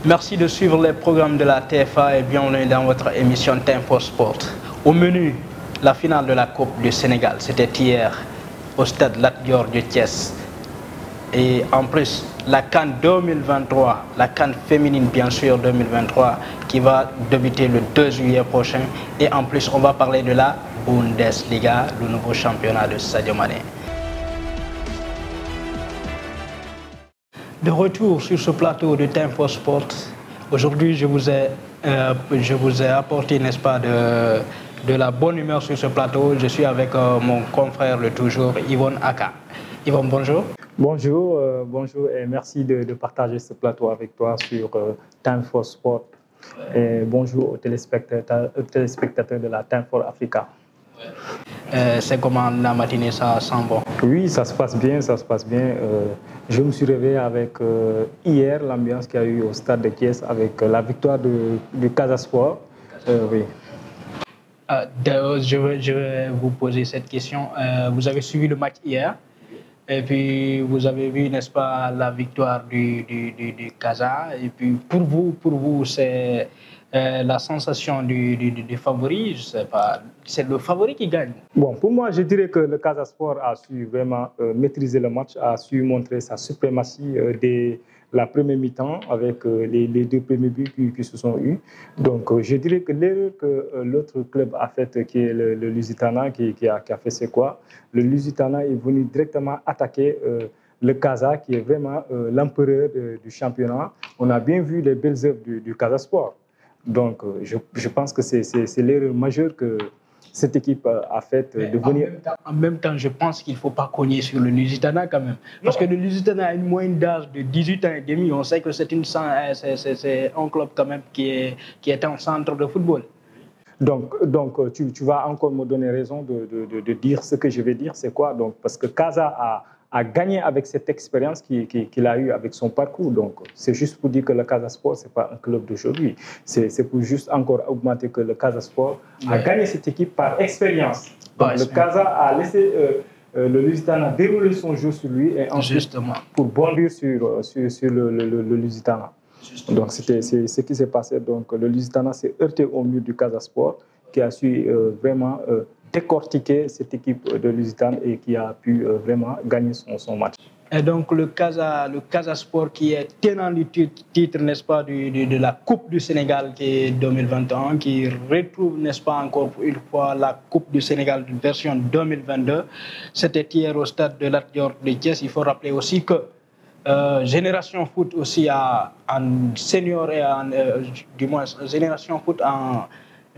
Merci de suivre les programmes de la TFA et bienvenue dans votre émission Tempo Sport. Au menu, la finale de la Coupe du Sénégal, c'était hier au stade Lat Dior de Thiès. Et en plus, la CAN 2023, la CAN féminine bien sûr 2023, qui va débuter le 2 juillet prochain. Et en plus, on va parler de la Bundesliga, le nouveau championnat de Sadio Mané. De retour sur ce plateau de Tempo Sport, aujourd'hui je vous ai apporté, n'est-ce pas, de la bonne humeur sur ce plateau. Je suis avec mon confrère le toujours, Yvonne Aka. Yvonne, bonjour. Bonjour, bonjour et merci de partager ce plateau avec toi sur Tempo Sport. Et bonjour aux téléspectateurs de la Tempo Africa. C'est comment la matinée, ça sent bon? Oui, ça se passe bien, ça se passe bien. Je me suis réveillé avec hier l'ambiance qu'il y a eu au stade de Thiès avec la victoire du Casa Sport. Oui. Je vais vous poser cette question. Vous avez suivi le match hier et puis vous avez vu, n'est-ce pas, la victoire du Casa. Et puis pour vous, c'est la sensation du favori, je sais pas, c'est le favori qui gagne. Bon, pour moi, je dirais que le Casa Sport a su vraiment maîtriser le match, a su montrer sa suprématie dès la première mi-temps avec les deux premiers buts qui se sont eus. Donc, je dirais que l'erreur que l'autre club a faite, qui est le Lusitana, qui a fait c'est quoi? Le Lusitana est venu directement attaquer le Casa, qui est vraiment l'empereur du championnat. On a bien vu les belles œuvres du Casa Sport. Donc, je pense que c'est l'erreur majeure que cette équipe a faite de venir. En même temps, je pense qu'il ne faut pas cogner sur le Lusitana quand même. Parce que le Lusitana a une moyenne d'âge de 18 ans et demi. On sait que c'est un club quand même qui est un centre de football. Donc tu vas encore me donner raison de dire ce que je vais dire. C'est quoi? Donc, parce que Casa a gagné avec cette expérience qu'il a eue avec son parcours. Donc, c'est juste pour dire que le Casa Sport, ce n'est pas un club d'aujourd'hui. C'est pour juste encore augmenter que le Casa Sport a gagné cette équipe par expérience. Donc, le Casa a laissé le Lusitana dérouler son jeu sur lui et ensuite pour bondir sur le Lusitana. Donc, c'est ce qui s'est passé. Donc, le Lusitana s'est heurté au mur du Casa Sport qui a su vraiment décortiquer cette équipe de Lusitane et qui a pu vraiment gagner son match. Et donc le Casa Sport qui est tenant du titre, n'est-ce pas, de la Coupe du Sénégal qui est 2021, qui retrouve, n'est-ce pas, encore une fois la Coupe du Sénégal version 2022. C'était hier au stade de Lat Dior de Thiès. Il faut rappeler aussi que Génération Foot aussi en senior et du moins Génération Foot en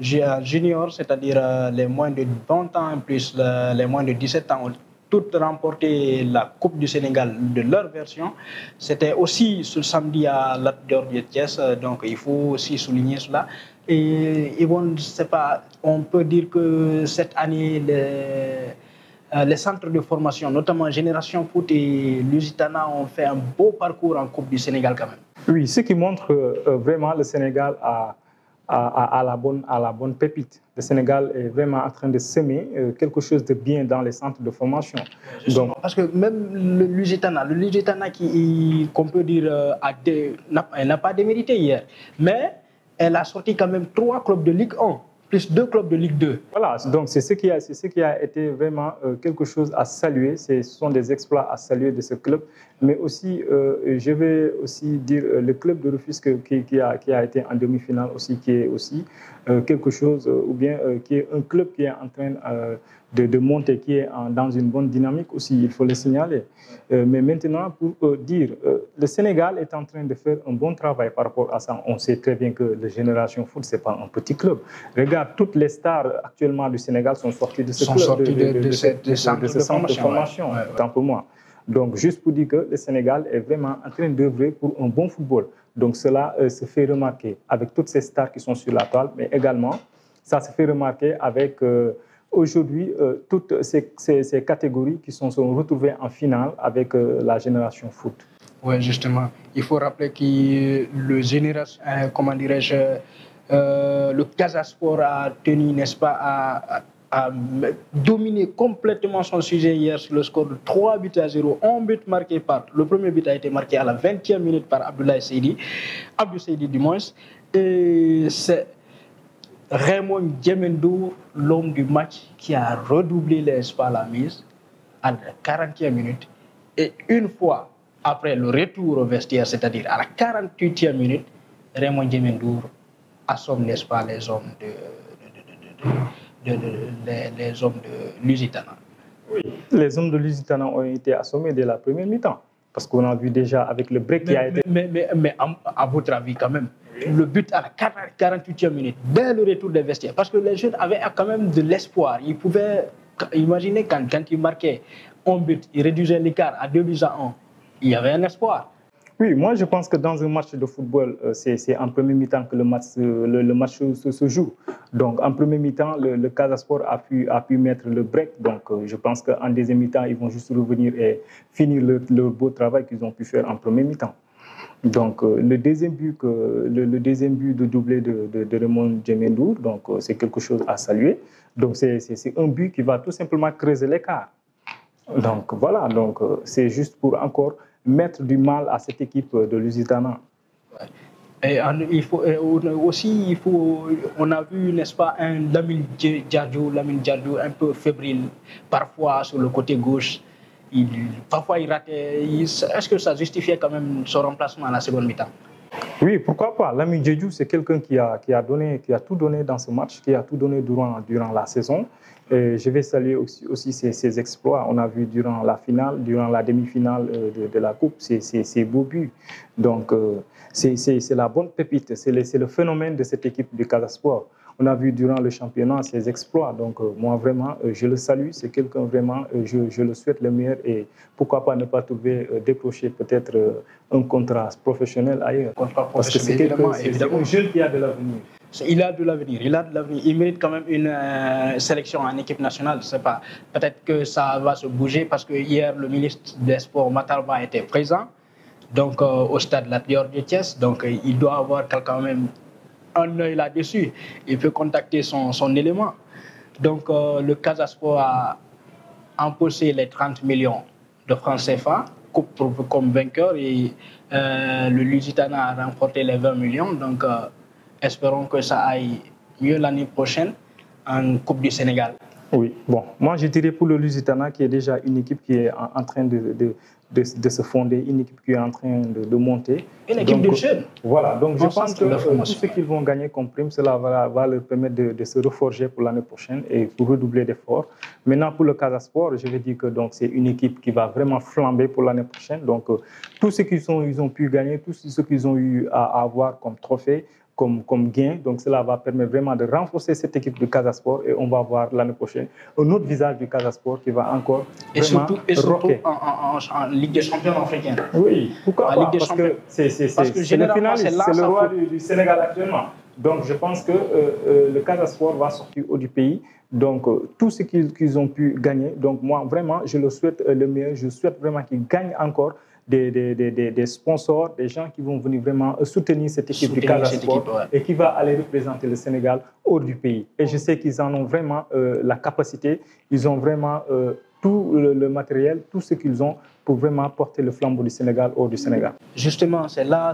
junior, c'est-à-dire les moins de 20 ans plus les moins de 17 ans, ont toutes remporté la Coupe du Sénégal de leur version. C'était aussi ce samedi à Lat Dior de Thiès, donc il faut aussi souligner cela. Et bon, c'est pas, on peut dire que cette année, les centres de formation, notamment Génération Foot et Lusitana, ont fait un beau parcours en Coupe du Sénégal quand même. Oui, ce qui montre vraiment le Sénégal à la bonne pépite. Le Sénégal est vraiment en train de semer quelque chose de bien dans les centres de formation. Donc, parce que même le Lusitana qu'on peut dire, n'a pas démérité hier, mais elle a sorti quand même 3 clubs de Ligue 1. Plus 2 clubs de Ligue 2. Voilà, donc c'est ce qui a été vraiment quelque chose à saluer. Ce sont des exploits à saluer de ce club. Mais aussi, je vais aussi dire le club de Rufisque qui a été en demi-finale aussi, qui est aussi quelque chose, ou bien qui est un club qui est en train de monter, qui est dans une bonne dynamique aussi, il faut le signaler. Mais maintenant, pour dire, le Sénégal est en train de faire un bon travail par rapport à ça. On sait très bien que la Génération Foot, ce n'est pas un petit club. Regarde, toutes les stars actuellement du Sénégal sont sorties de ce club, de ce centre de formation, tant pour moi. Donc, juste pour dire que le Sénégal est vraiment en train d'œuvrer pour un bon football. Donc, cela se fait remarquer avec toutes ces stars qui sont sur la toile, mais également, ça se fait remarquer avec aujourd'hui toutes ces catégories qui sont retrouvées en finale avec la Génération Foot. Oui, justement. Il faut rappeler que le Casa Sport a tenu, n'est-ce pas, a dominé complètement son sujet hier sur le score de 3-0. Un but marqué par... Le premier but a été marqué à la 20e minute par Abdoulaye Seydi. Abdou Seydi du moins. Et c'est Raymond Djemendour, l'homme du match, qui a redoublé l'espoir à la mise à la 40e minute. Et une fois après le retour au vestiaire, c'est-à-dire à la 48e minute, Raymond Djemendour assomme, n'est-ce pas, les hommes les hommes de Lusitana. Oui, les hommes de Lusitana ont été assommés dès la première mi-temps. Parce qu'on a vu déjà avec le break qui a été... Mais à votre avis, quand même, le but à la 48e minute, dès le retour des vestiaires, parce que les jeunes avaient quand même de l'espoir. Ils pouvaient imaginer quand ils marquaient un but, ils réduisaient l'écart à 2-1. Il y avait un espoir. Oui, moi je pense que dans un match de football, c'est en premier mi-temps que le match se joue. Donc en premier mi-temps, le Casa Sport a pu mettre le break. Donc je pense qu'en deuxième mi-temps, ils vont juste revenir et finir leur beau travail qu'ils ont pu faire en premier mi-temps. Donc le deuxième but de doublé de Raymond Djemendour, donc c'est quelque chose à saluer. Donc c'est un but qui va tout simplement creuser l'écart. Donc voilà, donc c'est juste pour encore mettre du mal à cette équipe de Lusitana. Et on a vu, n'est-ce pas, un Lamine Diadio un peu fébrile, parfois sur le côté gauche. Parfois il ratait. Est-ce que ça justifiait quand même son remplacement à la seconde mi-temps? Oui, pourquoi pas. Lamine Diédhiou, c'est quelqu'un qui a tout donné dans ce match, qui a tout donné durant la saison. Et je vais saluer aussi ses exploits. On a vu durant la finale, durant la demi-finale de la Coupe, ses beaux buts. Donc, c'est la bonne pépite, c'est le phénomène de cette équipe du Casa Sport. On a vu durant le championnat ses exploits. Donc, moi, vraiment, je le salue. C'est quelqu'un vraiment, je le souhaite le meilleur. Et pourquoi pas ne pas trouver, décrocher peut-être un contrat professionnel ailleurs. Parce que c'est un jeune qui a de l'avenir. Il a de l'avenir, il mérite quand même une sélection en équipe nationale. Je sais pas, peut-être que ça va se bouger parce que hier, le ministre des Sports, Matarba, était présent donc, au stade Lat Dior de Thiès. Donc, il doit avoir quand même un œil là-dessus. Il peut contacter son élément. Donc, le Casa Sport a empoché les 30 millions de francs CFA comme vainqueur et le Lusitana a remporté les 20 millions. Donc, espérons que ça aille mieux l'année prochaine en Coupe du Sénégal. Oui, bon, moi je dirais pour le Lusitana qui est déjà une équipe qui est en train de se fonder, une équipe qui est en train de monter. Une équipe de jeunes. Voilà, donc je pense que tout ce qu'ils vont gagner comme prime, cela va leur permettre de se reforger pour l'année prochaine et pour redoubler d'efforts. Maintenant, pour le Casa Sport, je vais dire que c'est une équipe qui va vraiment flamber pour l'année prochaine. Donc, tout ce qu'ils ont pu gagner, tout ce qu'ils ont eu à avoir comme trophée, comme gain. Donc, cela va permettre vraiment de renforcer cette équipe de Casa Sport et on va voir l'année prochaine un autre visage du Casa Sport qui va encore surtout en Ligue des champions africaine. Oui, pourquoi pas? Parce que c'est le finaliste, c'est le roi du Sénégal actuellement. Donc, je pense que le Casa Sport va sortir haut du pays. Donc, tout ce qu'ils ont pu gagner. Donc, moi, vraiment, je le souhaite le meilleur. Je souhaite vraiment qu'ils gagnent encore des sponsors, des gens qui vont venir vraiment soutenir cette équipe du Casa Sport et qui va aller représenter le Sénégal hors du pays. Et je sais qu'ils en ont vraiment la capacité, ils ont vraiment tout le matériel, tout ce qu'ils ont pour vraiment porter le flambeau du Sénégal hors du Sénégal. Justement, c'est là,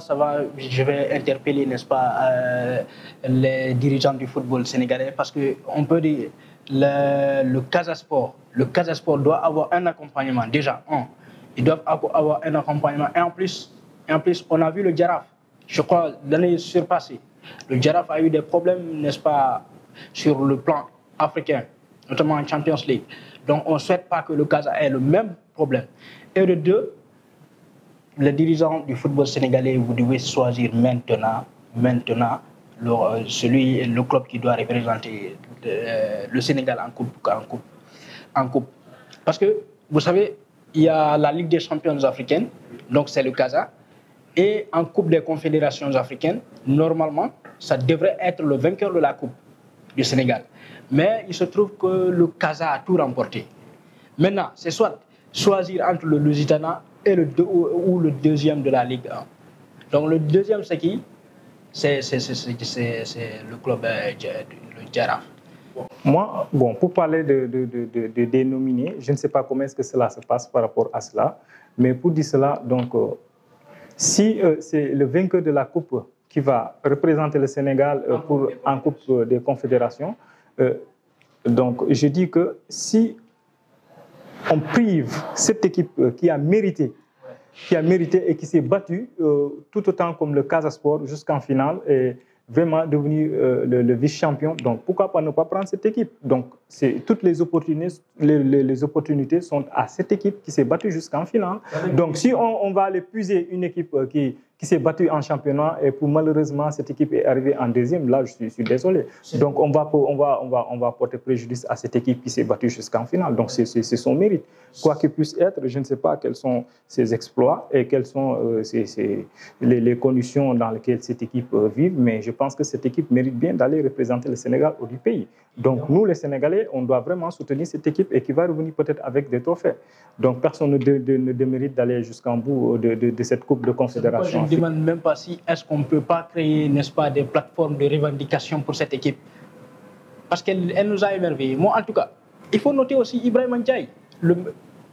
je vais interpeller, n'est-ce pas, les dirigeants du football sénégalais parce qu'on peut dire le Casa Sport doit avoir un accompagnement déjà. Ils doivent avoir un accompagnement. Et en plus, on a vu le Djaraf. Je crois, l'année surpassée, le Djaraf a eu des problèmes, n'est-ce pas, sur le plan africain, notamment en Champions League. Donc, on ne souhaite pas que le Casa ait le même problème. Et de deux, les dirigeants du football sénégalais, vous devez choisir maintenant le club qui doit représenter le Sénégal en coupe. Parce que, vous savez, il y a la Ligue des champions africaine, donc c'est le Casa. Et en Coupe des confédérations africaines, normalement, ça devrait être le vainqueur de la Coupe du Sénégal. Mais il se trouve que le Casa a tout remporté. Maintenant, c'est soit choisir entre le Lusitana et ou le deuxième de la Ligue 1. Donc le deuxième, c'est qui? C'est le club, le Djaraf. Moi, bon, pour parler des nominés, je ne sais pas comment est-ce que cela se passe par rapport à cela, mais pour dire cela, donc, si c'est le vainqueur de la Coupe qui va représenter le Sénégal en Coupe des Confédérations, donc je dis que si on prive cette équipe qui a mérité et qui s'est battue tout autant comme le Casa Sport jusqu'en finale et vraiment devenu le vice-champion. Donc, pourquoi pas ne pas prendre cette équipe? Donc, toutes les opportunités sont à cette équipe qui s'est battue jusqu'en finale. Donc, si on va aller puiser une équipe qui s'est battue en championnat et pour malheureusement cette équipe est arrivée en deuxième, là, je suis désolé. Donc, on va porter préjudice à cette équipe qui s'est battue jusqu'en finale. Donc, c'est son mérite. Quoi qu'il puisse être, je ne sais pas quels sont ses exploits et quelles sont les conditions dans lesquelles cette équipe vit, mais je pense que cette équipe mérite bien d'aller représenter le Sénégal au du pays. Donc nous, les Sénégalais, on doit vraiment soutenir cette équipe et qui va revenir peut-être avec des trophées. Donc personne ne démérite d'aller jusqu'en bout de cette Coupe de Confédération. Je ne demande même pas si est-ce qu'on ne peut pas créer, n'est-ce pas, des plateformes de revendication pour cette équipe. Parce qu'elle nous a émerveillés. Moi, en tout cas, il faut noter aussi Ibrahima Ndiaye.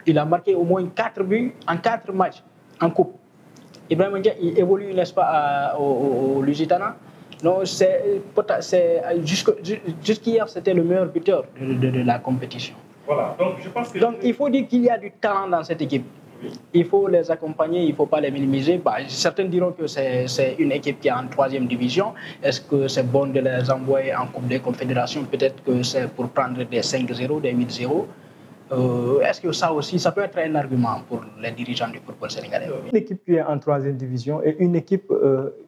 Il a marqué au moins 4 buts en 4 matchs en Coupe. Ibrahima Ndiaye, il évolue, n'est-ce pas, au Lusitana. Jusqu'hier, c'était le meilleur buteur de la compétition. Voilà, donc je pense que... Donc il faut dire qu'il y a du talent dans cette équipe. Oui. Il faut les accompagner, il ne faut pas les minimiser. Certains diront que c'est une équipe qui est en 3e division. Est-ce que c'est bon de les envoyer en Coupe des Confédérations? Peut-être que c'est pour prendre des 5-0, des 8-0. Est-ce que ça aussi, ça peut être un argument pour les dirigeants du football sénégalais? Une équipe qui est en 3e division et une équipe,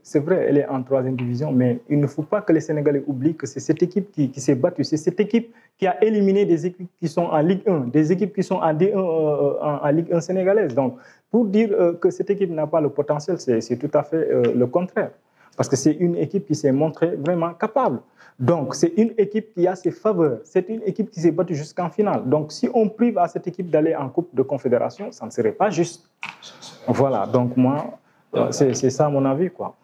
c'est vrai, elle est en 3e division, mais il ne faut pas que les Sénégalais oublient que c'est cette équipe qui s'est battue, c'est cette équipe qui a éliminé des équipes qui sont en Ligue 1, des équipes qui sont en D1, en Ligue 1 sénégalaise. Donc, pour dire que cette équipe n'a pas le potentiel, c'est tout à fait le contraire. Parce que c'est une équipe qui s'est montrée vraiment capable. Donc, c'est une équipe qui a ses faveurs. C'est une équipe qui s'est battue jusqu'en finale. Donc, si on prive à cette équipe d'aller en Coupe de Confédération, ça ne serait pas juste. Voilà, donc moi, c'est ça mon avis, quoi.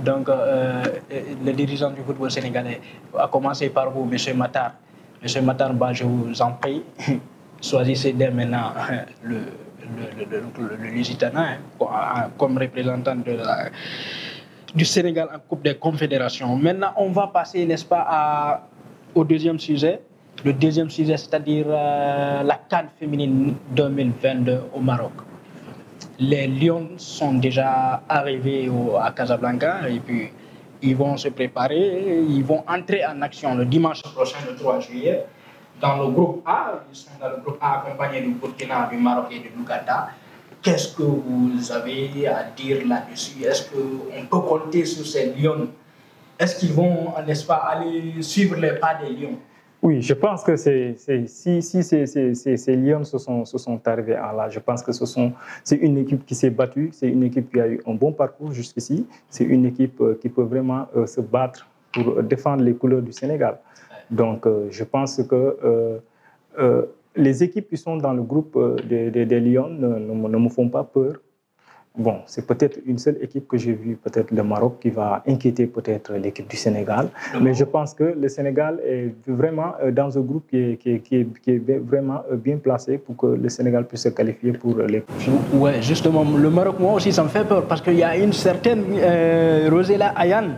Donc le dirigeant du football sénégalais, à commencer par vous, M. Matar. M. Matar, je vous en prie, choisissez dès maintenant le Lusitana comme représentant du Sénégal en Coupe des Confédérations. Maintenant, on va passer, n'est-ce pas, au deuxième sujet. Le deuxième sujet, c'est-à-dire la CAN féminine 2022 au Maroc. Les Lions sont déjà arrivés à Casablanca et puis ils vont se préparer. Ils vont entrer en action le dimanche prochain, le 3 juillet, dans le groupe A. Ils sont dans le groupe A accompagnés du Burkina, du Maroc et de l'Ouganda. Qu'est-ce que vous avez à dire là-dessus? Est-ce qu'on peut compter sur ces Lions? Est-ce qu'ils vont, n'est-ce pas, aller suivre les pas des Lions? Oui, je pense que si ces Lions se sont arrivés là, je pense que c'est une équipe qui s'est battue, c'est une équipe qui a eu un bon parcours jusqu'ici, c'est une équipe qui peut vraiment se battre pour défendre les couleurs du Sénégal. Donc, je pense que les équipes qui sont dans le groupe des Lions ne me font pas peur. Bon, c'est peut-être une seule équipe que j'ai vue, peut-être le Maroc, qui va inquiéter peut-être l'équipe du Sénégal. Mais je pense que le Sénégal est vraiment dans un groupe qui est vraiment bien placé pour que le Sénégal puisse se qualifier pour les prochains. Oui, justement, le Maroc, moi aussi, ça me fait peur parce qu'il y a une certaine Rosella Ayane.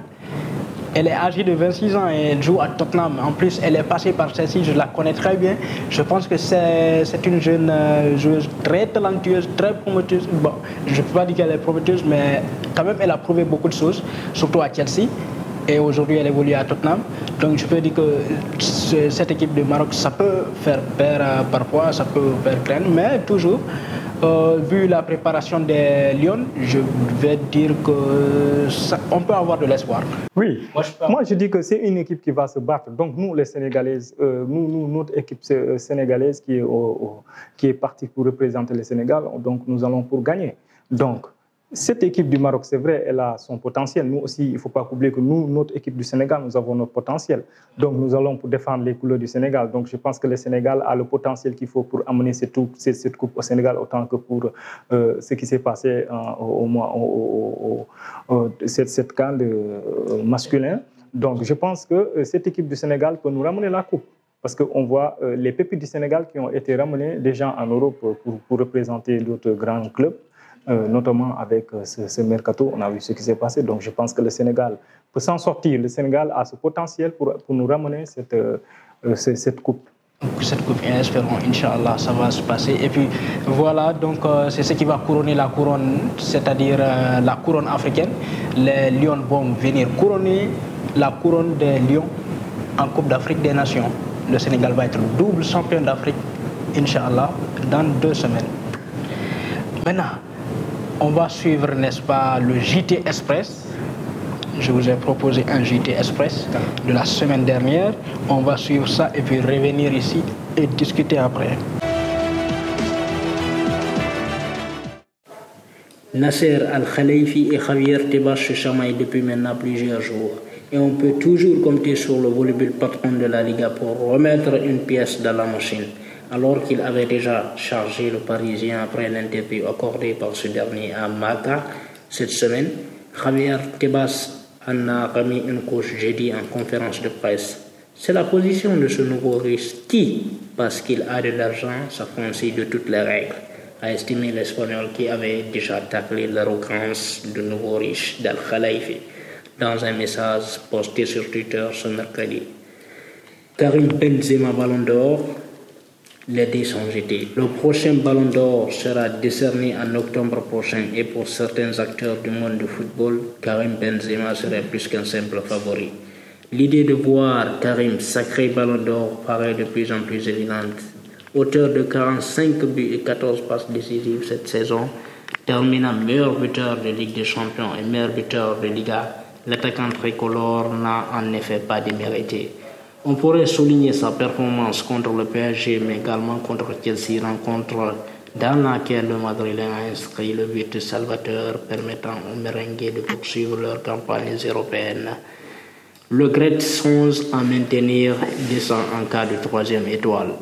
Elle est âgée de 26 ans et elle joue à Tottenham. En plus, elle est passée par celle-ci, je la connais très bien. Je pense que c'est une jeune joueuse très talentueuse, très prometteuse. Bon, je ne peux pas dire qu'elle est prometteuse, mais quand même, elle a prouvé beaucoup de choses, surtout à Chelsea. Et aujourd'hui, elle évolue à Tottenham. Donc, je peux dire que cette équipe de Maroc, ça peut faire peur parfois, ça peut faire craindre, mais toujours. Vu la préparation des Lions, je vais dire qu'on peut avoir de l'espoir. Oui, moi je dis que c'est une équipe qui va se battre. Donc nous, les Sénégalaises, notre équipe sénégalaise qui est partie pour représenter le Sénégal, donc nous allons pour gagner. Donc, cette équipe du Maroc, c'est vrai, elle a son potentiel. Nous aussi, il ne faut pas oublier que nous, notre équipe du Sénégal, nous avons notre potentiel. Donc, nous allons pour défendre les couleurs du Sénégal. Donc, je pense que le Sénégal a le potentiel qu'il faut pour amener cette coupe au Sénégal, autant que pour ce qui s'est passé cette CAN masculin. Donc, je pense que cette équipe du Sénégal peut nous ramener la coupe. parce qu'on voit les pépites du Sénégal qui ont été ramenées déjà en Europe pour représenter d'autres grands clubs, notamment avec ce mercato. On a vu ce qui s'est passé. Donc je pense que le Sénégal peut s'en sortir. Le Sénégal a ce potentiel pour nous ramener cette coupe. Cette coupe, espérons, Inch'Allah, ça va se passer. Et puis voilà, donc c'est ce qui va couronner la couronne, c'est-à-dire la couronne africaine. Les Lions vont venir couronner la couronne des Lions en Coupe d'Afrique des Nations. Le Sénégal va être double champion d'Afrique, Inch'Allah, dans 2 semaines. Maintenant, on va suivre, n'est-ce pas, le JT Express. Je vous ai proposé un JT Express de la semaine dernière. On va suivre ça et puis revenir ici et discuter après. Nasser Al-Khelaifi et Javier Tebas se chamaillent depuis maintenant plusieurs jours. Et on peut toujours compter sur le volubile patron de la Liga pour remettre une pièce dans la machine. Alors qu'il avait déjà chargé le Parisien après l'interview accordée par ce dernier à Maca cette semaine, Javier Tebas en a remis une couche jeudi en conférence de presse. C'est la position de ce nouveau Russe qui, parce qu'il a de l'argent, s'affranchit de toutes les règles, a estimé l'Espagnol qui avait déjà taclé l'arrogance du nouveau riche d'Al-Khelaifi dans un message posté sur Twitter ce mercredi. Karim Benzema Ballon d'Or, les dés sont jetés. Le prochain Ballon d'Or sera décerné en octobre prochain et pour certains acteurs du monde du football, Karim Benzema serait plus qu'un simple favori. L'idée de voir Karim sacré Ballon d'Or paraît de plus en plus évidente. Auteur de 45 buts et 14 passes décisives cette saison, terminant meilleur buteur de Ligue des Champions et meilleur buteur de Liga, l'attaquant tricolore n'a en effet pas démérité. On pourrait souligner sa performance contre le PSG, mais également contre Chelsea, rencontre dans laquelle le Madrilène a inscrit le but salvateur permettant aux merengues de poursuivre leurs campagnes européennes. Le Grec songe à maintenir descend en cas de 3e étoile.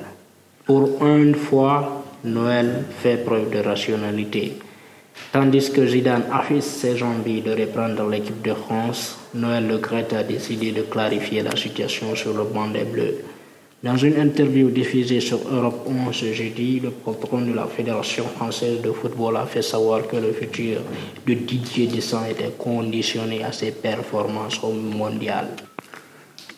Pour une fois, Noël fait preuve de rationalité. Tandis que Zidane affiche ses envies de reprendre l'équipe de France, Noël Le Graët a décidé de clarifier la situation sur le banc des Bleus. Dans une interview diffusée sur Europe 1 ce jeudi, le patron de la Fédération française de football a fait savoir que le futur de Didier Deschamps était conditionné à ses performances au mondial.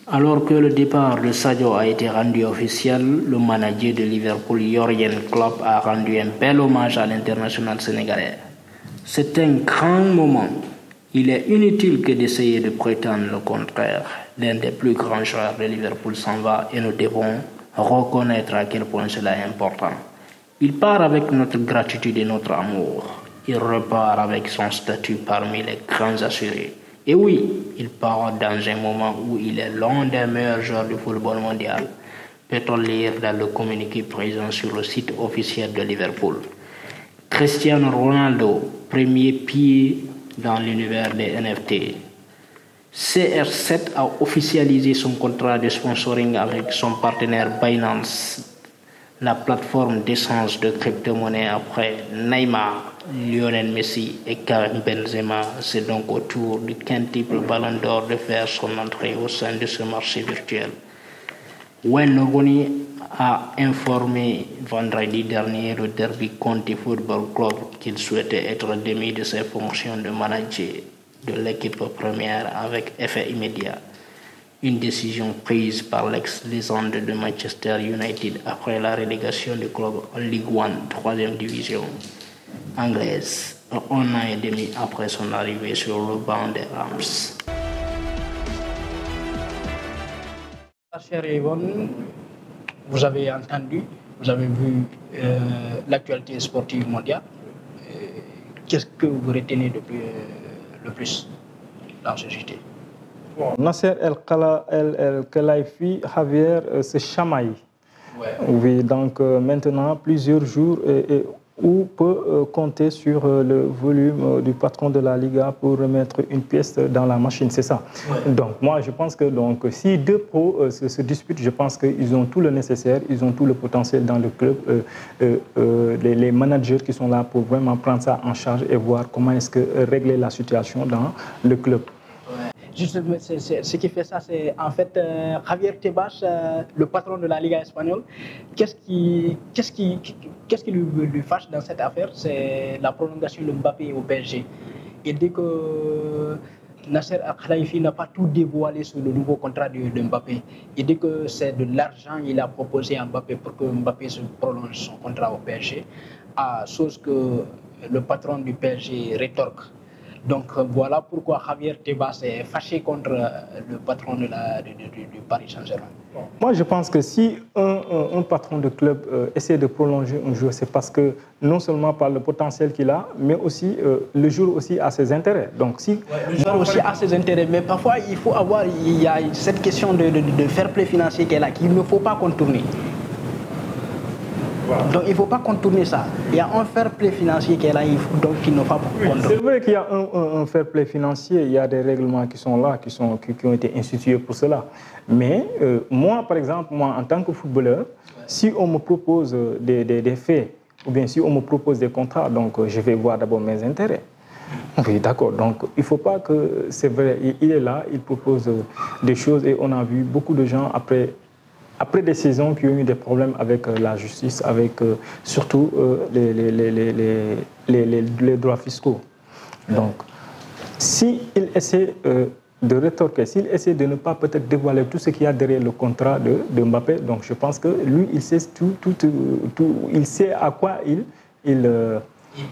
Alors que le départ de Sadio a été rendu officiel, le manager de Liverpool, Jürgen Klopp, a rendu un bel hommage à l'international sénégalais. C'est un grand moment. Il est inutile que d'essayer de prétendre le contraire. L'un des plus grands joueurs de Liverpool s'en va et nous devons reconnaître à quel point cela est important. Il part avec notre gratitude et notre amour. Il repart avec son statut parmi les grands assurés. Et oui, il part dans un moment où il est l'un des meilleurs joueurs du football mondial. Peut-on lire dans le communiqué présent sur le site officiel de Liverpool. Cristiano Ronaldo, premier pied dans l'univers des NFT. CR7 a officialisé son contrat de sponsoring avec son partenaire Binance, la plateforme d'échange de crypto-monnaies après Neymar, Lionel Messi et Karim Benzema. C'est donc au tour du quintuple Ballon d'Or de faire son entrée au sein de ce marché virtuel. Wayne Rooney a informé vendredi dernier le Derby County Football Club qu'il souhaitait être démis de ses fonctions de manager de l'équipe première avec effet immédiat. Une décision prise par l'ex-légende de Manchester United après la relégation du club en Ligue 1, 3e division anglaise, un an et demi après son arrivée sur le banc des Rams. Chère Yvonne, vous avez entendu, vous avez vu l'actualité sportive mondiale. Qu'est-ce que vous retenez le plus dans ce JT? Bon, Nasser El-Khelaifi, Javier se chamaille. Ouais. Oui, donc maintenant plusieurs jours où peut compter sur le volume du patron de la Liga pour remettre une pièce dans la machine, c'est ça. Ouais. Donc moi je pense que si deux pros se disputent, je pense qu'ils ont tout le nécessaire, ils ont tout le potentiel dans le club, les managers qui sont là pour vraiment prendre ça en charge et voir comment est-ce que régler la situation dans le club. Ouais. Justement, ce qui fait ça, c'est en fait Javier Tebas, le patron de la Liga espagnole. Qu'est-ce qui lui fâche dans cette affaire? C'est la prolongation de Mbappé au PSG. Il dit que Nasser Al-Khelaifi n'a pas tout dévoilé sur le nouveau contrat de Mbappé. Il dit que c'est de l'argent qu'il a proposé à Mbappé pour que Mbappé se prolonge son contrat au PSG, chose que le patron du PSG rétorque. Donc voilà pourquoi Javier Tebas est fâché contre le patron du Paris Saint-Germain. Moi, je pense que si un patron de club essaie de prolonger un joueur, c'est parce que non seulement par le potentiel qu'il a, mais aussi le joueur aussi a ses intérêts. Donc, si le joueur aussi a ses intérêts, mais parfois il y a cette question de fair play financier qui est là, qu'il ne faut pas contourner. Donc il ne faut pas contourner ça. Il y a un fair play financier qui est là, donc il ne faut pas contourner. C'est vrai qu'il y a un fair play financier, il y a des règlements qui sont là, qui ont été institués pour cela. Mais moi, par exemple, en tant que footballeur, si on me propose des faits, ou bien si on me propose des contrats, donc je vais voir d'abord mes intérêts. Oui, d'accord. Donc il ne faut pas que... C'est vrai, il est là, il propose des choses et on a vu beaucoup de gens après des saisons qui ont eu des problèmes avec la justice, avec surtout les droits fiscaux. Donc, s'il essaie de rétorquer, s'il essaie de ne pas peut-être dévoiler tout ce qu'il y a derrière le contrat de Mbappé, donc je pense que lui, il sait il sait à quoi il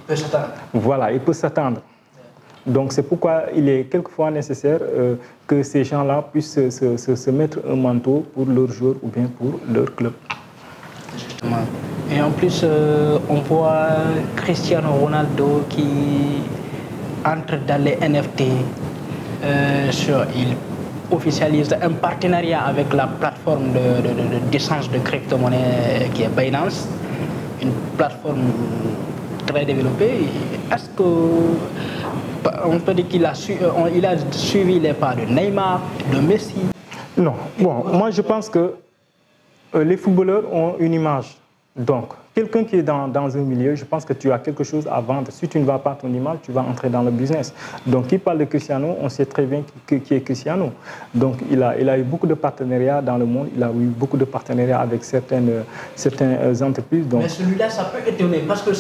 peut s'attendre. Voilà, il peut s'attendre. Donc c'est pourquoi il est quelquefois nécessaire que ces gens-là puissent se mettre un manteau pour leurs joueurs ou bien pour leur club. Justement. Et en plus, on voit Cristiano Ronaldo qui entre dans les NFT. Il officialise un partenariat avec la plateforme d'échange de crypto-monnaies qui est Binance, une plateforme très développée. Est-ce que on peut dire qu'il a suivi les pas de Neymar, de Messi? Non. Bon, moi je pense que les footballeurs ont une image. Donc, quelqu'un qui est dans un milieu, je pense que tu as quelque chose à vendre. Si tu ne vas pas ton image, tu vas entrer dans le business. Donc, qui parle de Cristiano, on sait très bien qui est Cristiano. Donc, il a eu beaucoup de partenariats dans le monde. Il a eu beaucoup de partenariats avec certaines entreprises. Donc... Mais celui-là, ça peut étonner parce que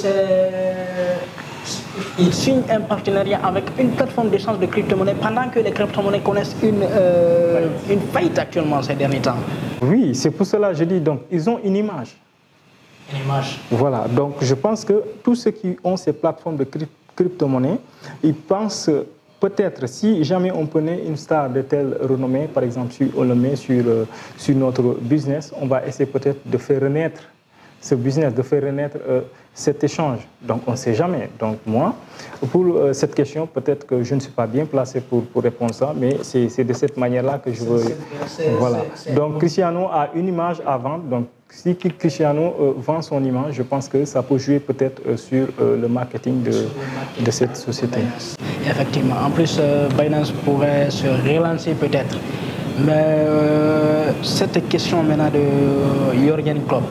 il signe un partenariat avec une plateforme d'échange de crypto-monnaies pendant que les crypto-monnaies connaissent une faillite actuellement ces derniers temps. Oui, c'est pour cela que je dis, donc, ils ont une image. Une image. Voilà, donc je pense que tous ceux qui ont ces plateformes de crypto-monnaies, ils pensent peut-être, si jamais on prenait une star de telle renommée, par exemple, si on le met sur notre business, on va essayer peut-être de faire renaître ce business, de faire renaître cet échange. Donc on ne sait jamais. Donc moi, pour cette question, peut-être que je ne suis pas bien placé pour répondre à ça, mais c'est de cette manière-là que je veux... Voilà. Donc Cristiano a une image à vendre. Donc si Cristiano vend son image, je pense que ça peut jouer peut-être sur le marketing de cette société. Effectivement. En plus, Binance pourrait se relancer peut-être. Mais cette question maintenant de Jürgen Klopp.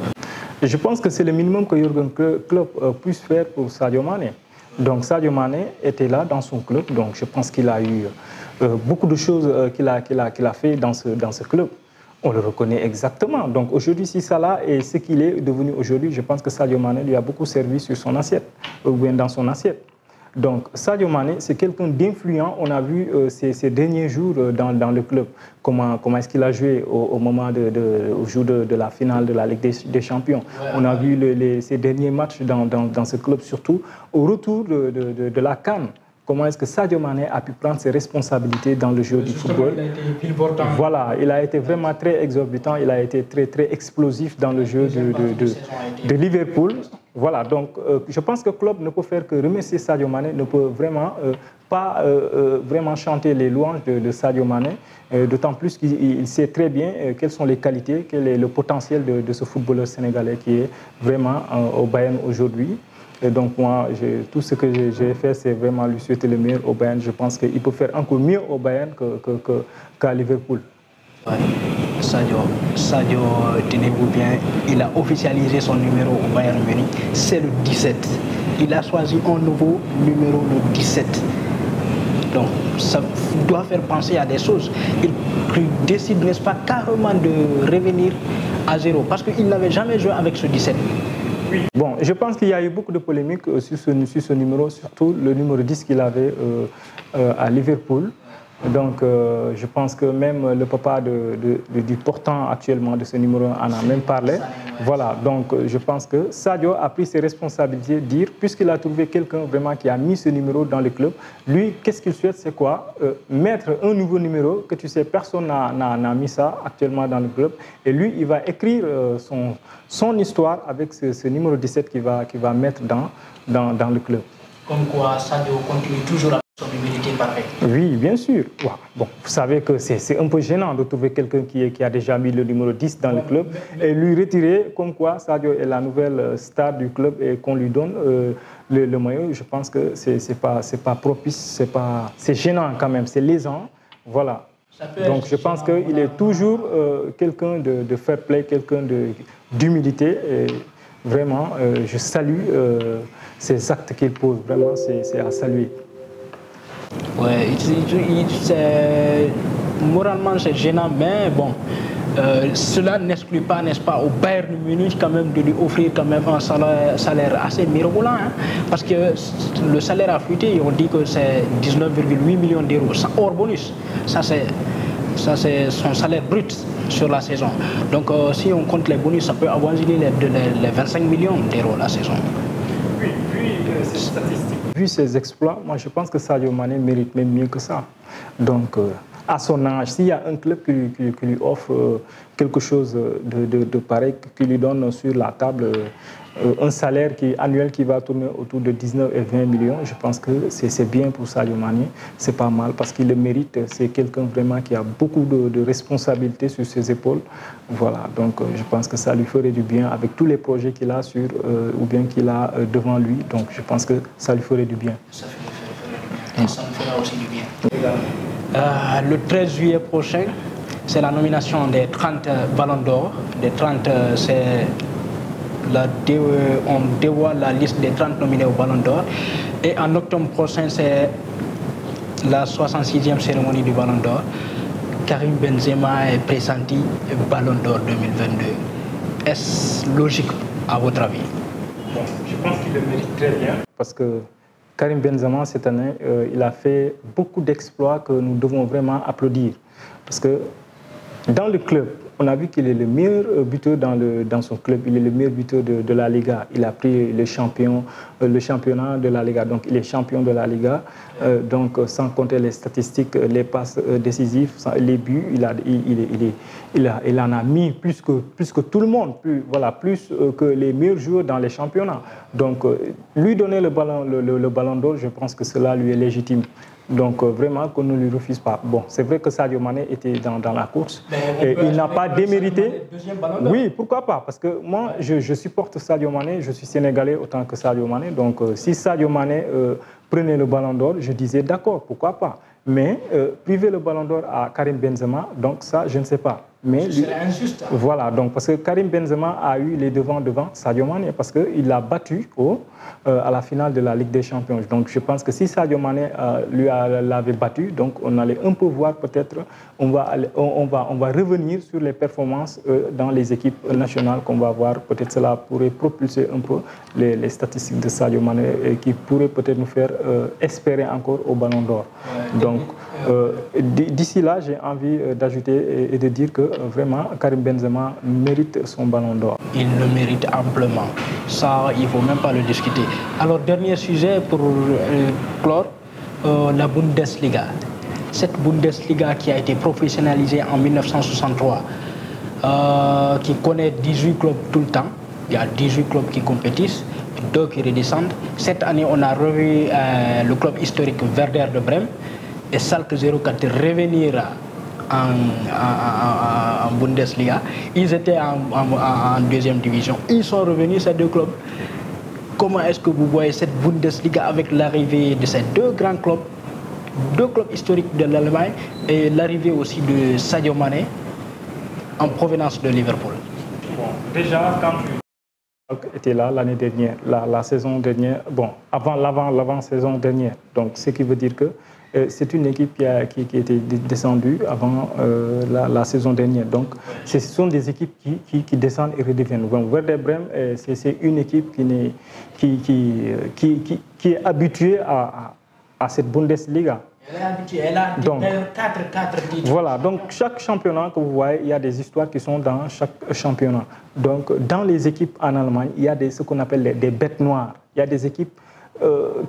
Je pense que c'est le minimum que Jürgen Klopp puisse faire pour Sadio Mané. Donc Sadio Mané était là dans son club, donc je pense qu'il a eu beaucoup de choses qu'il a fait dans ce club. On le reconnaît exactement. Donc aujourd'hui, si Salah est ce qu'il est devenu aujourd'hui, je pense que Sadio Mané lui a beaucoup servi sur son assiette, ou bien dans son assiette. Donc Sadio Mané, c'est quelqu'un d'influent. On a vu ces derniers jours dans le club, comment est-ce qu'il a joué au moment au jour de la finale de la Ligue des Champions. On a vu ces derniers matchs dans ce club, surtout au retour de la CAN. Comment est-ce que Sadio Mané a pu prendre ses responsabilités dans le jeu du football. Il a été pivottant. Voilà, il a été vraiment très exorbitant, il a été très, très explosif dans le jeu de Liverpool. Voilà, donc je pense que Klopp ne peut faire que remercier Sadio Mané, ne peut vraiment pas vraiment chanter les louanges de Sadio Mané, d'autant plus qu'il sait très bien quelles sont les qualités, quel est le potentiel de ce footballeur sénégalais qui est vraiment au Bayern aujourd'hui. Et donc moi, tout ce que j'ai fait, c'est vraiment lui souhaiter le meilleur au Bayern. Je pense qu'il peut faire encore mieux au Bayern qu'à Liverpool. Ouais. Sadio, tenez-vous bien, il a officialisé son numéro au Bayern Munich, c'est le 17. Il a choisi un nouveau numéro, le 17. Donc ça doit faire penser à des choses. Il décide, n'est-ce pas, carrément de revenir à zéro parce qu'il n'avait jamais joué avec ce 17. Oui. Bon, je pense qu'il y a eu beaucoup de polémiques sur ce numéro, surtout le numéro 10 qu'il avait à Liverpool. Donc, je pense que même le papa du portant actuellement de ce numéro en a même parlé. Voilà, donc je pense que Sadio a pris ses responsabilités, dire, puisqu'il a trouvé quelqu'un vraiment qui a mis ce numéro dans le club, lui, qu'est-ce qu'il souhaite, c'est quoi? Mettre un nouveau numéro, que tu sais, personne n'a mis ça actuellement dans le club. Et lui, il va écrire son histoire avec ce numéro 17 qu'il va mettre dans le club. Comme quoi, Sadio continue toujours à son humilité parfaite. Oui, bien sûr. Wow. Bon, vous savez que c'est un peu gênant de trouver quelqu'un qui a déjà mis le numéro 10 dans le club et lui retirer comme quoi Sadio est la nouvelle star du club et qu'on lui donne le maillot. Je pense que c'est pas propice, c'est gênant quand même, c'est lésant. Voilà. Donc je pense qu'il est toujours quelqu'un de fair play, quelqu'un d'humilité. Vraiment, je salue ces actes qu'il pose. Vraiment, c'est à saluer. Ouais, moralement c'est gênant, mais bon, cela n'exclut pas, n'est-ce pas, au Bayern Munich quand même de lui offrir quand même un salaire assez mirobolant, hein, parce que le salaire a fuité, on dit que c'est 19,8 millions d'euros, hors bonus. Ça c'est son salaire brut sur la saison. Donc si on compte les bonus, ça peut avoisiner les 25 millions d'euros la saison. Oui, vu ces statistiques, vu ses exploits, moi je pense que Sadio Mané mérite même mieux que ça. Donc à son âge, s'il y a un club qui lui offre quelque chose de pareil, qui lui donne sur la table un salaire annuel qui va tourner autour de 19 et 20 millions, je pense que c'est bien pour Sadio Mané, c'est pas mal parce qu'il le mérite, c'est quelqu'un vraiment qui a beaucoup de responsabilités sur ses épaules. Voilà, donc je pense que ça lui ferait du bien avec tous les projets qu'il a ou bien qu'il a devant lui, donc je pense que ça lui ferait du bien. Ça me fera aussi du bien. Le 13 juillet prochain, c'est la nomination des 30 ballons d'or. On dévoile la liste des 30 nominés au ballon d'or. Et en octobre prochain, c'est la 66e cérémonie du ballon d'or. Karim Benzema est pressenti ballon d'or 2022. Est-ce logique à votre avis? Bon, je pense qu'il le mérite très bien. Parce que Karim Benzema, cette année, il a fait beaucoup d'exploits que nous devons vraiment applaudir. Parce que dans le club, on a vu qu'il est le meilleur buteur dans son club. Il est le meilleur buteur de la Liga. Il a pris le championnat de la Liga. Donc, il est champion de la Liga. Donc, sans compter les statistiques, les passes décisives, les buts, il en a mis plus que tout le monde. Plus que les meilleurs joueurs dans les championnats. Donc, lui donner le ballon d'or, je pense que cela lui est légitime. Donc vraiment qu'on ne lui refuse pas. Bon, c'est vrai que Sadio Mané était dans la course et il n'a pas démérité. Oui, pourquoi pas? Parce que moi, je supporte Sadio Mané, je suis sénégalais autant que Sadio Mané. Donc si Sadio Mané prenait le ballon d'or, je disais d'accord, pourquoi pas. Mais priver le ballon d'or à Karim Benzema, donc ça, je ne sais pas. Mais c'est injuste. Voilà, donc parce que Karim Benzema a eu les devants devant Sadio Mané parce qu'il l'a battu à la finale de la Ligue des Champions. Donc je pense que si Sadio Mané l'avait battu, donc on allait un peu voir peut-être, on va revenir sur les performances dans les équipes nationales qu'on va voir. Peut-être cela pourrait propulser un peu les statistiques de Sadio Mané et qui pourrait peut-être nous faire espérer encore au Ballon d'Or. Ouais, donc d'ici là, j'ai envie d'ajouter et de dire que vraiment Karim Benzema mérite son Ballon d'Or. Il le mérite amplement. Ça, il ne faut même pas le discuter. Alors, dernier sujet pour clore, la Bundesliga. Cette Bundesliga qui a été professionnalisée en 1963, qui connaît 18 clubs tout le temps. Il y a 18 clubs qui compétissent, 2 qui redescendent. Cette année, on a revu le club historique Werder de Brême et Schalke 04 revenir en Bundesliga. Ils étaient en deuxième division. Ils sont revenus, ces 2 clubs. Comment est-ce que vous voyez cette Bundesliga avec l'arrivée de ces 2 grands clubs, 2 clubs historiques de l'Allemagne et l'arrivée aussi de Sadio Mané en provenance de Liverpool? Bon, déjà, quand tu était là l'année dernière, la saison dernière, bon, avant l'avant-saison dernière. Donc, ce qui veut dire que c'est une équipe qui était descendue avant la saison dernière. Donc, ce sont des équipes qui descendent et redeviennent. Donc, Werder Bremen, c'est une équipe qui est habituée à cette Bundesliga. Elle a donc, 4 titres. Voilà, donc chaque championnat que vous voyez, il y a des histoires qui sont dans chaque championnat. Donc, dans les équipes en Allemagne, il y a ce qu'on appelle des bêtes noires. Il y a des équipes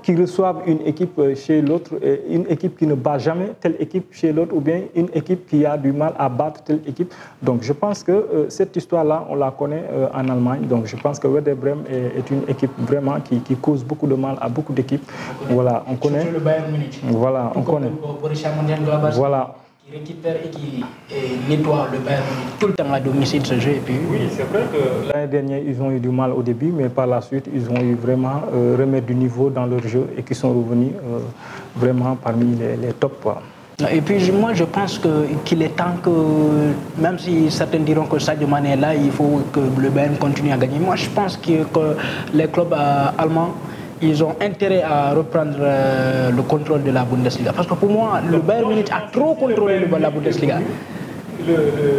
qui reçoivent une équipe chez l'autre, une équipe qui ne bat jamais telle équipe chez l'autre, ou bien une équipe qui a du mal à battre telle équipe. Donc je pense que cette histoire-là, on la connaît en Allemagne. Donc je pense que Werder Bremen est une équipe vraiment qui cause beaucoup de mal à beaucoup d'équipes. Voilà, on connaît. Surtout le Bayern Munich. Voilà, on connaît. Voilà. Qui récupère et qui nettoie le Bayern tout le temps à domicile ce jeu. Et puis... Oui, c'est vrai que l'année dernière, ils ont eu du mal au début, mais par la suite, ils ont eu vraiment remettre du niveau dans leur jeu et qui sont revenus vraiment parmi les tops. Quoi. Et puis moi je pense qu'il est temps que, même si certains diront que Sadio Mané est là, il faut que le Bayern continue à gagner. Moi je pense que les clubs allemands, ils ont intérêt à reprendre le contrôle de la Bundesliga. Parce que pour moi, le Bayern Munich a trop contrôlé la Bundesliga.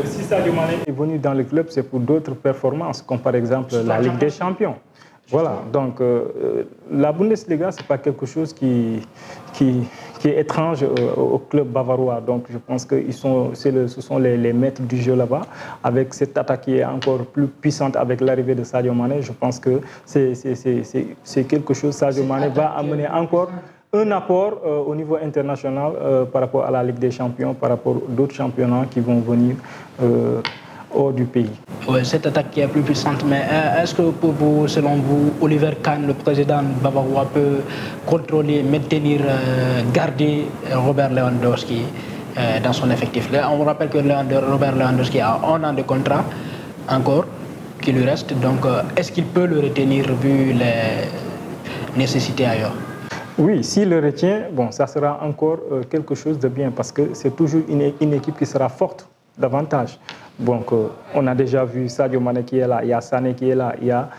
Si Sadio Mané est venu dans le club, c'est pour d'autres performances, comme par exemple la Ligue des Champions. Voilà, donc la Bundesliga, ce n'est pas quelque chose qui est étrange au club bavarois. Donc je pense que ce sont les maîtres du jeu là-bas. Avec cette attaque qui est encore plus puissante avec l'arrivée de Sadio Mané, je pense que c'est quelque chose. Sadio Mané va amener encore un apport au niveau international par rapport à la Ligue des Champions, par rapport à d'autres championnats qui vont venir hors du pays. Oui, cette attaque qui est plus puissante, mais est-ce que pour vous, selon vous, Oliver Kahn, le président bavarois, peut contrôler, maintenir, garder Robert Lewandowski dans son effectif? Là, on vous rappelle que Robert Lewandowski a 1 an de contrat encore qui lui reste, donc est-ce qu'il peut le retenir vu les nécessités ailleurs? Oui, s'il le retient, bon, ça sera encore quelque chose de bien parce que c'est toujours une équipe qui sera forte davantage. Donc, on a déjà vu Sadio Mané qui est là, il y a Sané qui est là, il y a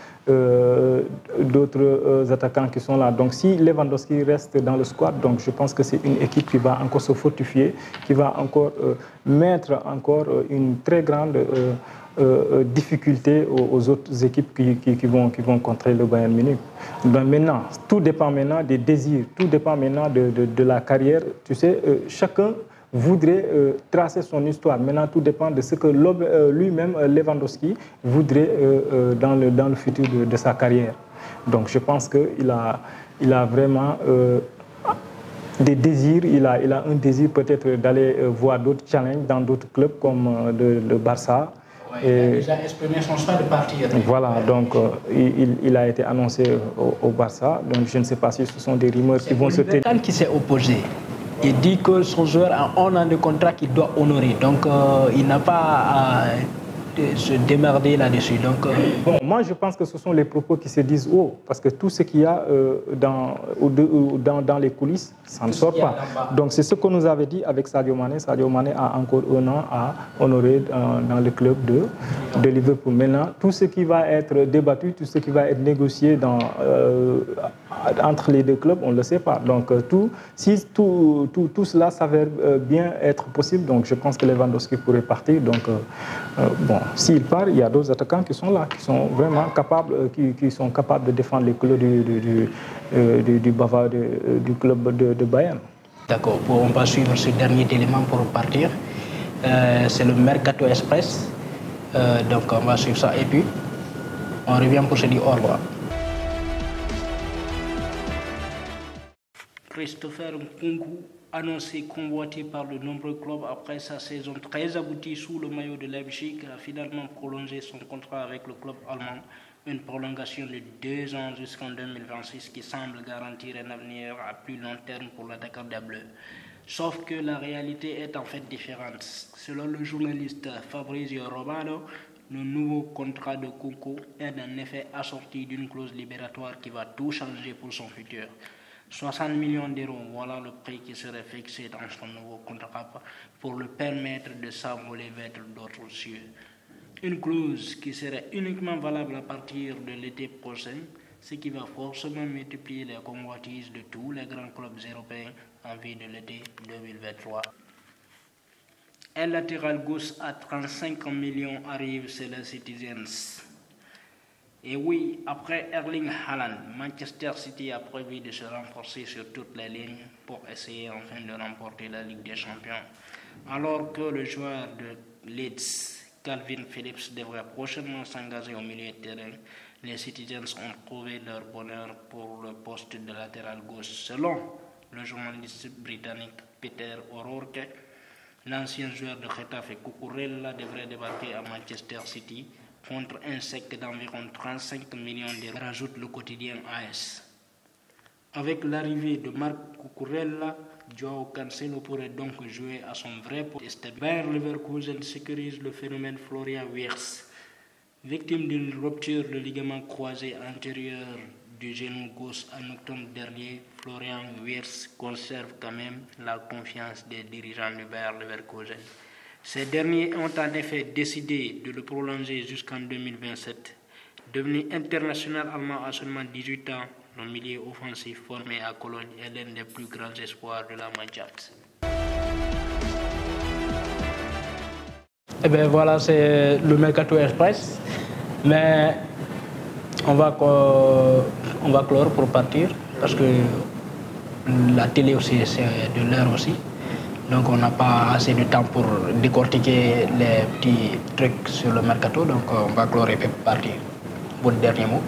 d'autres attaquants qui sont là. Donc, si Lewandowski reste dans le squad, donc je pense que c'est une équipe qui va encore se fortifier, qui va encore mettre encore une très grande difficulté aux autres équipes qui vont contrer le Bayern Munich. Donc maintenant, tout dépend maintenant des désirs, tout dépend maintenant de la carrière. Tu sais, chacun voudrait tracer son histoire. Maintenant, tout dépend de ce que lui-même, Lewandowski, voudrait dans le futur de sa carrière. Donc, je pense qu'il a vraiment des désirs. Il a un désir peut-être d'aller voir d'autres challenges dans d'autres clubs comme le Barça. Ouais, il a déjà exprimé son choix de partir. Voilà, donc il a été annoncé au Barça. Donc, je ne sais pas si ce sont des rumeurs qui vont se tenir. Qui s'est opposé. Il dit que son joueur a 1 an de contrat qu'il doit honorer. Donc, il n'a pas à se démerder là-dessus. Donc, bon, moi, je pense que ce sont les propos qui se disent haut. Parce que tout ce qu'il y a dans les coulisses, ça ne sort pas. Donc, c'est ce qu'on nous avait dit avec Sadio Mané. Sadio Mané a encore 1 an à honorer dans le club de Liverpool. Maintenant, tout ce qui va être débattu, tout ce qui va être négocié entre les deux clubs, on ne le sait pas. Donc, si tout cela s'avère bien être possible, donc je pense que Lewandowski pourrait partir. Donc, bon, s'il part, il y a d'autres attaquants qui sont là, qui sont vraiment capables, qui sont capables de défendre les clubs du club de Bayern. D'accord, on va suivre ce dernier élément pour partir. C'est le Mercato Express. Donc, on va suivre ça. Et puis, on revient pour se dire au revoir. Christopher Nkunku, annoncé convoité par de nombreux clubs après sa saison très aboutie sous le maillot de Leipzig, a finalement prolongé son contrat avec le club allemand. Une prolongation de 2 ans jusqu'en 2026 qui semble garantir un avenir à plus long terme pour l'attaquant des Bleus. Sauf que la réalité est en fait différente. Selon le journaliste Fabrizio Romano, le nouveau contrat de Nkunku est en effet assorti d'une clause libératoire qui va tout changer pour son futur. 60 millions d'euros, voilà le prix qui serait fixé dans son nouveau contrat pour le permettre de s'envoler vers d'autres cieux. Une clause qui serait uniquement valable à partir de l'été prochain, ce qui va forcément multiplier les convoitises de tous les grands clubs européens en vue de l'été 2023. Un latéral gauche à 35 millions arrive chez les Citizens. Et oui, après Erling Haaland, Manchester City a prévu de se renforcer sur toutes les lignes pour essayer enfin de remporter la Ligue des Champions. Alors que le joueur de Leeds, Calvin Phillips, devrait prochainement s'engager au milieu de terrain, les Citizens ont trouvé leur bonheur pour le poste de latéral gauche. Selon le journaliste britannique Peter O'Rourke, l'ancien joueur de Getafe Cucurella devrait débarquer à Manchester City contre un chèque d'environ 35 millions d'euros, rajoute le quotidien AS. Avec l'arrivée de Marc Cucurella, Joao Cancelo pourrait donc jouer à son vrai poste. Bayer Leverkusen sécurise le phénomène Florian Wirtz. Victime d'une rupture de ligament croisé antérieur du genou gauche en octobre dernier, Florian Wirtz conserve quand même la confiance des dirigeants du Bayer Leverkusen. Ces derniers ont en effet décidé de le prolonger jusqu'en 2027. Devenu international allemand à seulement 18 ans, le milieu offensif formé à Cologne est l'un des plus grands espoirs de la Mannschaft. Eh bien voilà, c'est le Mercato Express. Mais on va clore pour partir parce que la télé aussi, c'est de l'heure aussi. Donc on n'a pas assez de temps pour décortiquer les petits trucs sur le Mercato. Donc on va clore et partir. Votre dernier mot?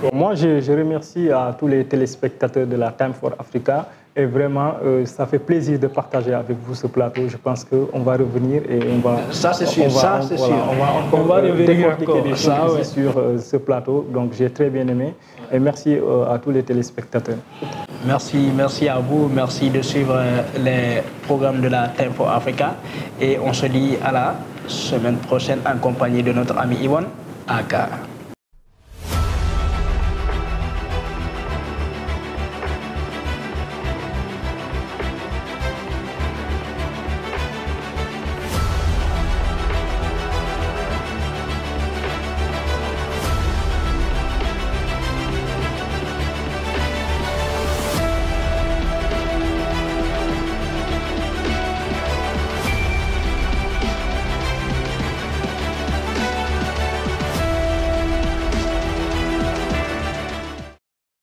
Bon, moi, je remercie à tous les téléspectateurs de la Time for Africa. Et vraiment, ça fait plaisir de partager avec vous ce plateau. Je pense qu'on va revenir et on va... Ça, c'est sûr. On va revenir décortiquer des choses sur ce plateau. Donc, j'ai très bien aimé. Et merci à tous les téléspectateurs. Merci à vous. Merci de suivre les programmes de la Time for Africa. Et on se dit à la semaine prochaine en compagnie de notre ami Yvonne Aka.